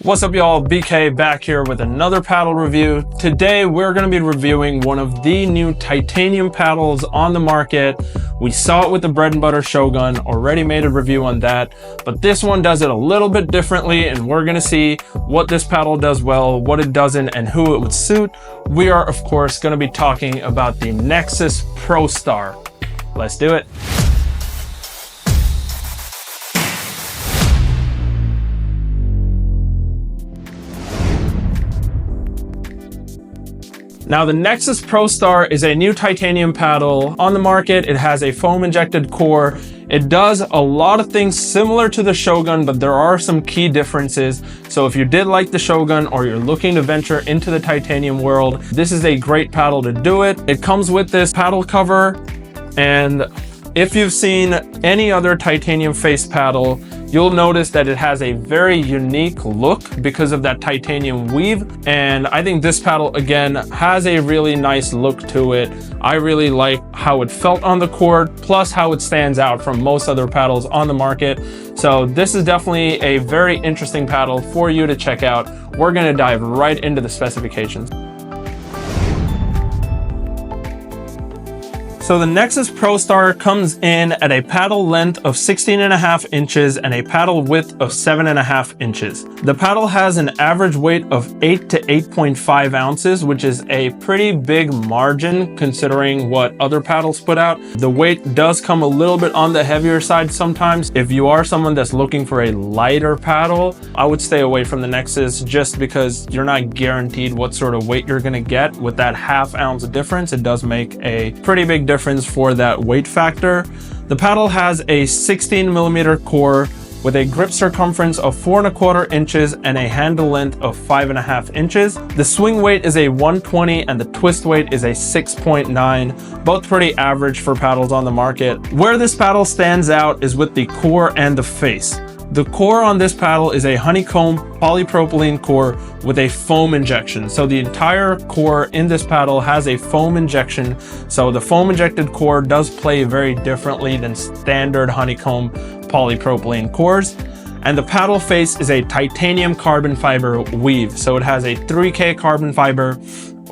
What's up y'all, BK back here with another paddle review. Today we're going to be reviewing one of the new titanium paddles on the market. We saw it with the bread and butter Shogun, already made a review on that, but this one does it a little bit differently and we're going to see what this paddle does well, what it doesn't, and who it would suit. We are of course going to be talking about the Nexus Prostar. Let's do it. Now the Nexus Prostar is a new titanium paddle on the market. It has a foam injected core. It does a lot of things similar to the Shogun, but there are some key differences. So if you did like the Shogun or you're looking to venture into the titanium world, this is a great paddle to do it. It comes with this paddle cover, and if you've seen any other titanium face paddle, you'll notice that it has a very unique look because of that titanium weave. And I think this paddle, again, has a really nice look to it. I really like how it felt on the cord, plus how it stands out from most other paddles on the market. So this is definitely a very interesting paddle for you to check out. We're gonna dive right into the specifications. So the Nexus Prostar comes in at a paddle length of 16.5 inches and a paddle width of 7.5 inches. The paddle has an average weight of 8 to 8.5 ounces, which is a pretty big margin considering what other paddles put out. The weight does come a little bit on the heavier side sometimes. If you are someone that's looking for a lighter paddle, I would stay away from the Nexus just because you're not guaranteed what sort of weight you're gonna get. With that ½ ounce difference, it does make a pretty big difference for that weight factor. The paddle has a 16mm core with a grip circumference of 4.25 inches and a handle length of 5.5 inches. The swing weight is a 120 and the twist weight is a 6.9, both pretty average for paddles on the market. Where this paddle stands out is with the core and the face. The core on this paddle is a honeycomb polypropylene core with a foam injection. So the entire core in this paddle has a foam injection. So the foam injected core does play very differently than standard honeycomb polypropylene cores. And the paddle face is a titanium carbon fiber weave. So it has a 3K carbon fiber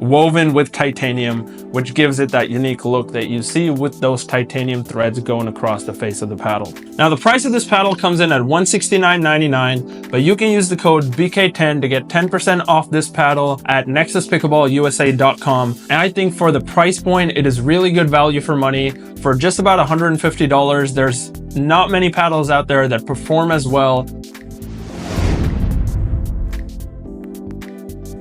woven with titanium, which gives it that unique look that you see with those titanium threads going across the face of the paddle. Now the price of this paddle comes in at $169.99, but you can use the code BK10 to get 10% off this paddle at nexuspickleballusa.com. And I think for the price point, it is really good value for money. For just about $150, there's not many paddles out there that perform as well.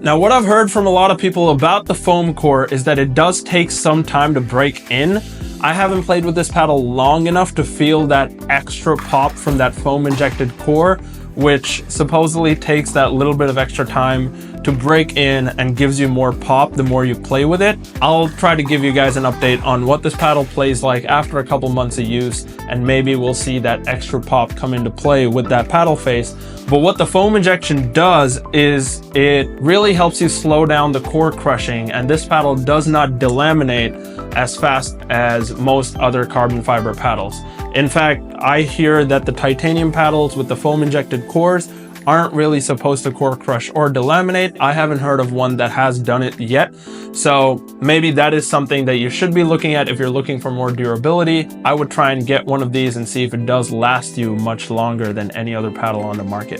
Now, what I've heard from a lot of people about the foam core is that it does take some time to break in. I haven't played with this paddle long enough to feel that extra pop from that foam injected core, which supposedly takes that little bit of extra time to break in and gives you more pop the more you play with it. I'll try to give you guys an update on what this paddle plays like after a couple months of use, and maybe we'll see that extra pop come into play with that paddle face. But what the foam injection does is it really helps you slow down the core crushing, and this paddle does not delaminate as fast as most other carbon fiber paddles. In fact, I hear that the titanium paddles with the foam injected cores aren't really supposed to core crush or delaminate. I haven't heard of one that has done it yet. So maybe that is something that you should be looking at if you're looking for more durability. I would try and get one of these and see if it does last you much longer than any other paddle on the market.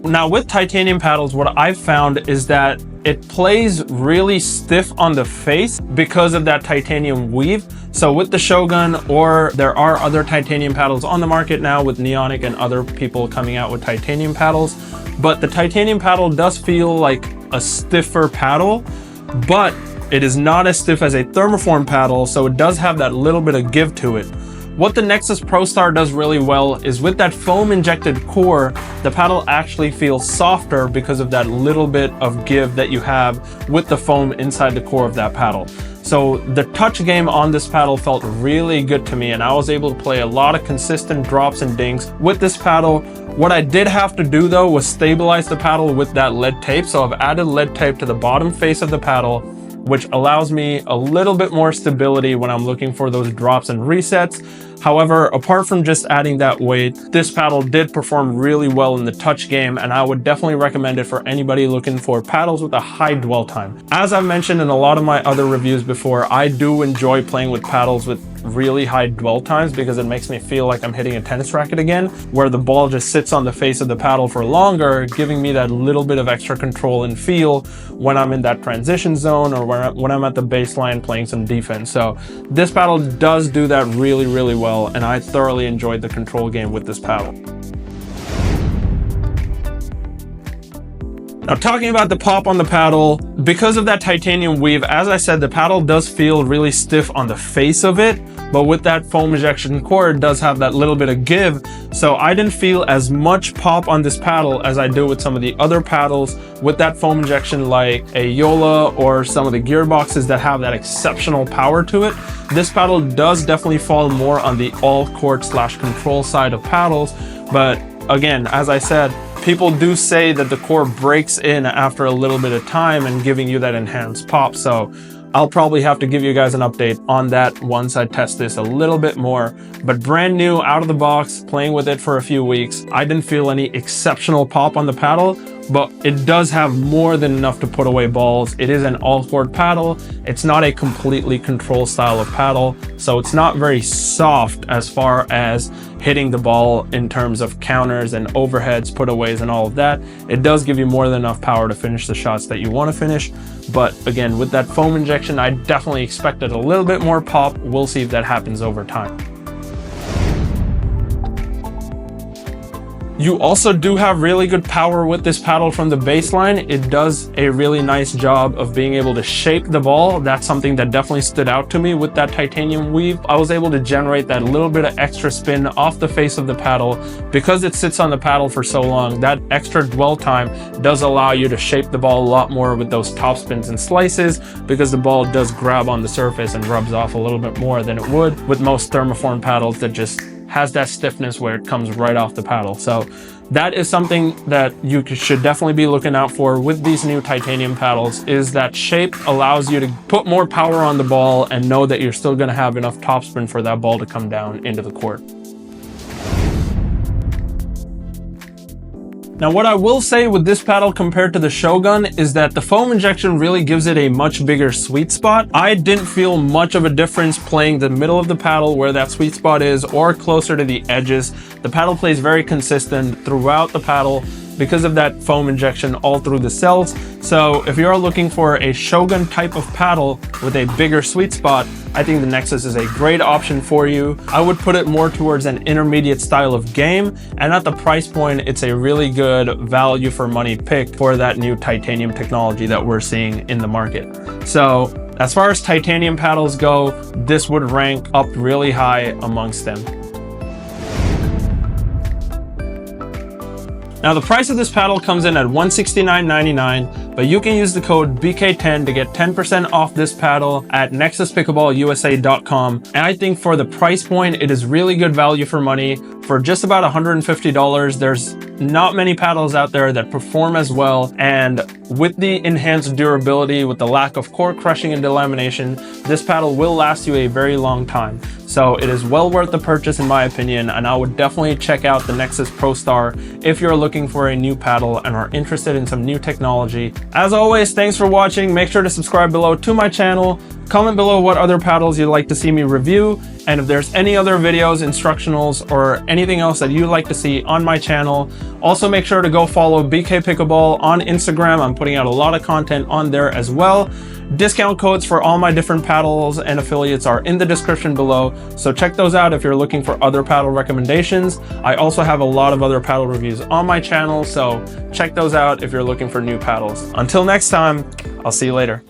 Now with titanium paddles, what I've found is that it plays really stiff on the face because of that titanium weave. So with the Shogun, or there are other titanium paddles on the market now with Neonic and other people coming out with titanium paddles, but the titanium paddle does feel like a stiffer paddle, but it is not as stiff as a thermoform paddle, so it does have that little bit of give to it. What the Nexus Prostar does really well is with that foam injected core, the paddle actually feels softer because of that little bit of give that you have with the foam inside the core of that paddle. So the touch game on this paddle felt really good to me, and I was able to play a lot of consistent drops and dinks with this paddle. What I did have to do though was stabilize the paddle with that lead tape. So I've added lead tape to the bottom face of the paddle, which allows me a little bit more stability when I'm looking for those drops and resets. However, apart from just adding that weight, this paddle did perform really well in the touch game, and I would definitely recommend it for anybody looking for paddles with a high dwell time. As I've mentioned in a lot of my other reviews before, I do enjoy playing with paddles with really high dwell times because it makes me feel like I'm hitting a tennis racket again, where the ball just sits on the face of the paddle for longer, giving me that little bit of extra control and feel when I'm in that transition zone or when I'm at the baseline playing some defense. So this paddle does do that really, really well, and I thoroughly enjoyed the control game with this paddle. Now, talking about the pop on the paddle, because of that titanium weave, as I said, the paddle does feel really stiff on the face of it, but with that foam ejection core, it does have that little bit of give. So I didn't feel as much pop on this paddle as I do with some of the other paddles with that foam injection, like a Yola or some of the gearboxes that have that exceptional power to it. This paddle does definitely fall more on the all court / control side of paddles. But again, as I said, people do say that the core breaks in after a little bit of time and giving you that enhanced pop. So I'll probably have to give you guys an update on that once I test this a little bit more. But brand new, out of the box, playing with it for a few weeks, I didn't feel any exceptional pop on the paddle, but it does have more than enough to put away balls. It is an all-court paddle. It's not a completely control style of paddle, so it's not very soft as far as hitting the ball in terms of counters and overheads, putaways, and all of that. It does give you more than enough power to finish the shots that you want to finish. But again, with that foam injection, I definitely expected a little bit more pop. We'll see if that happens over time. You also do have really good power with this paddle from the baseline. It does a really nice job of being able to shape the ball. That's something that definitely stood out to me with that titanium weave. I was able to generate that little bit of extra spin off the face of the paddle. Because it sits on the paddle for so long, that extra dwell time does allow you to shape the ball a lot more with those top spins and slices, because the ball does grab on the surface and rubs off a little bit more than it would with most thermoform paddles that just has that stiffness where it comes right off the paddle. So that is something that you should definitely be looking out for with these new titanium paddles, is that shape allows you to put more power on the ball and know that you're still gonna have enough topspin for that ball to come down into the court. Now, what I will say with this paddle compared to the Shogun is that the foam injection really gives it a much bigger sweet spot. I didn't feel much of a difference playing the middle of the paddle where that sweet spot is, or closer to the edges. The paddle plays very consistent throughout the paddle because of that foam injection all through the cells. So if you're looking for a Shogun type of paddle with a bigger sweet spot, I think the Nexus is a great option for you. I would put it more towards an intermediate style of game, and at the price point, it's a really good value for money pick for that new titanium technology that we're seeing in the market. So as far as titanium paddles go, this would rank up really high amongst them. Now, the price of this paddle comes in at $169.99, but you can use the code BK10 to get 10% off this paddle at nexuspickleballusa.com. And I think for the price point, it is really good value for money. For just about $150, there's not many paddles out there that perform as well. And with the enhanced durability, with the lack of core crushing and delamination, this paddle will last you a very long time. So it is well worth the purchase in my opinion, and I would definitely check out the Nexus Prostar if you're looking for a new paddle and are interested in some new technology. As always, thanks for watching. Make sure to subscribe below to my channel. Comment below what other paddles you'd like to see me review, and if there's any other videos, instructionals, or anything else that you'd like to see on my channel. Also, make sure to go follow BK Pickleball on Instagram. I'm putting out a lot of content on there as well. Discount codes for all my different paddles and affiliates are in the description below, so check those out if you're looking for other paddle recommendations. I also have a lot of other paddle reviews on my channel, so check those out if you're looking for new paddles. Until next time, I'll see you later.